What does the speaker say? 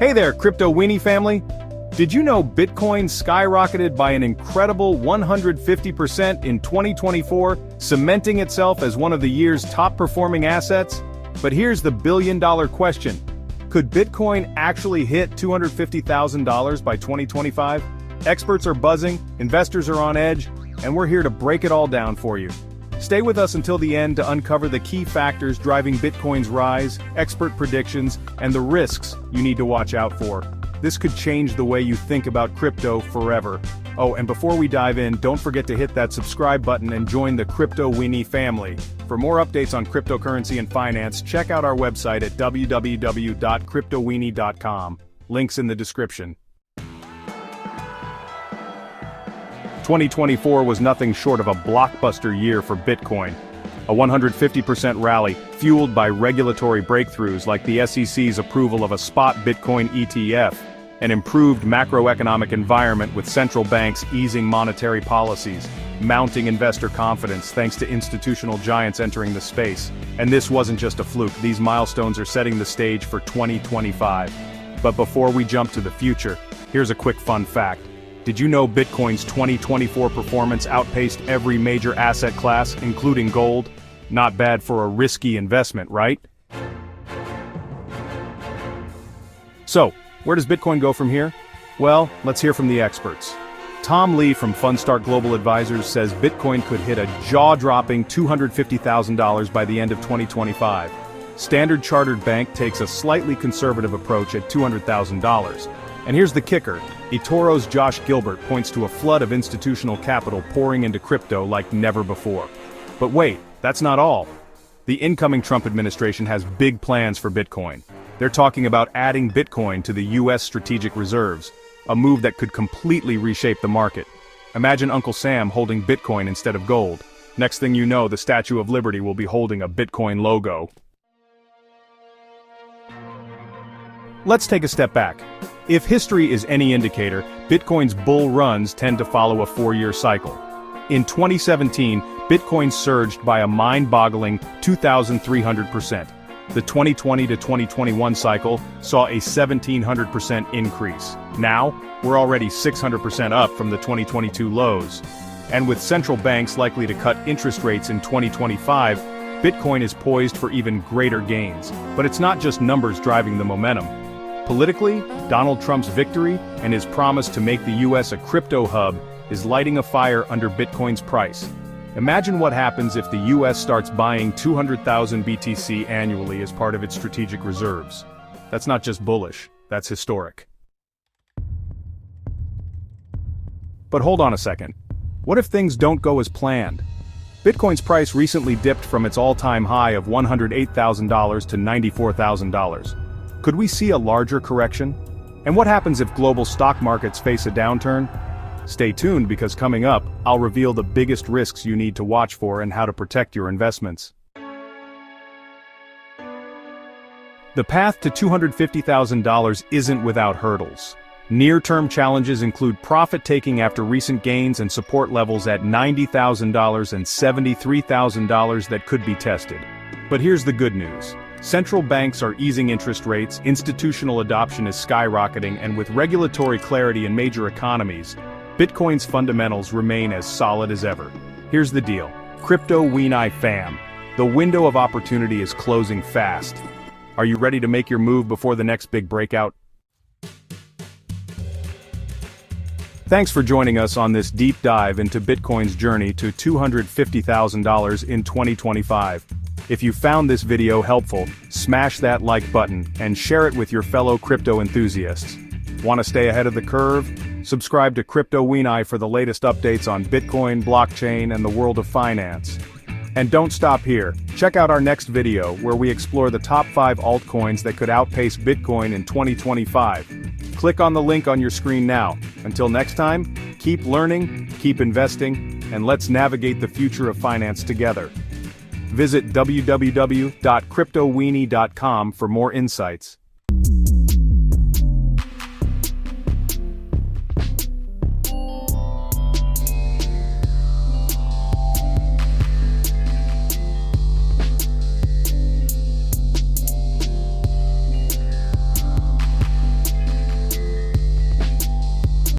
Hey there, CryptoWini family! Did you know Bitcoin skyrocketed by an incredible 150% in 2024, cementing itself as one of the year's top-performing assets? But here's the billion-dollar question. Could Bitcoin actually hit $250,000 by 2025? Experts are buzzing, investors are on edge, and we're here to break it all down for you. Stay with us until the end to uncover the key factors driving Bitcoin's rise, expert predictions, and the risks you need to watch out for. This could change the way you think about crypto forever. Oh, and before we dive in, don't forget to hit that subscribe button and join the CryptoWini family. For more updates on cryptocurrency and finance, check out our website at www.cryptowini.com. Links in the description. 2024 was nothing short of a blockbuster year for Bitcoin. A 150% rally, fueled by regulatory breakthroughs like the SEC's approval of a spot Bitcoin ETF, an improved macroeconomic environment with central banks easing monetary policies, mounting investor confidence thanks to institutional giants entering the space. And this wasn't just a fluke, these milestones are setting the stage for 2025. But before we jump to the future, here's a quick fun fact. Did you know Bitcoin's 2024 performance outpaced every major asset class, including gold? Not bad for a risky investment, right? So, where does Bitcoin go from here? Well, let's hear from the experts. Tom Lee from Fundstart Global Advisors says Bitcoin could hit a jaw-dropping $250,000 by the end of 2025. Standard Chartered Bank takes a slightly conservative approach at $200,000. And here's the kicker. eToro's Josh Gilbert points to a flood of institutional capital pouring into crypto like never before. But wait, that's not all. The incoming Trump administration has big plans for Bitcoin. They're talking about adding Bitcoin to the US strategic reserves, a move that could completely reshape the market. Imagine Uncle Sam holding Bitcoin instead of gold. Next thing you know, the Statue of Liberty will be holding a Bitcoin logo. Let's take a step back. If history is any indicator, Bitcoin's bull runs tend to follow a 4-year cycle. In 2017, Bitcoin surged by a mind-boggling 2,300%. The 2020 to 2021 cycle saw a 1,700% increase. Now, we're already 600% up from the 2022 lows. And with central banks likely to cut interest rates in 2025, Bitcoin is poised for even greater gains. But it's not just numbers driving the momentum. Politically, Donald Trump's victory and his promise to make the US a crypto hub is lighting a fire under Bitcoin's price. Imagine what happens if the US starts buying 200,000 BTC annually as part of its strategic reserves. That's not just bullish, that's historic. But hold on a second. What if things don't go as planned? Bitcoin's price recently dipped from its all-time high of $108,000 to $94,000. Could we see a larger correction? And what happens if global stock markets face a downturn? Stay tuned because coming up, I'll reveal the biggest risks you need to watch for and how to protect your investments. The path to $250,000 isn't without hurdles. Near-term challenges include profit-taking after recent gains and support levels at $90,000 and $73,000 that could be tested. But here's the good news. Central banks are easing interest rates, institutional adoption is skyrocketing, and with regulatory clarity in major economies, Bitcoin's fundamentals remain as solid as ever. Here's the deal. CryptoWini fam. The window of opportunity is closing fast. Are you ready to make your move before the next big breakout? Thanks for joining us on this deep dive into Bitcoin's journey to $250,000 in 2025. If you found this video helpful, smash that like button and share it with your fellow crypto enthusiasts. Want to stay ahead of the curve? Subscribe to CryptoWini for the latest updates on Bitcoin, blockchain, and the world of finance. And don't stop here. Check out our next video where we explore the top 5 altcoins that could outpace Bitcoin in 2025. Click on the link on your screen now. Until next time, keep learning, keep investing, and let's navigate the future of finance together. Visit www.cryptowini.com for more insights.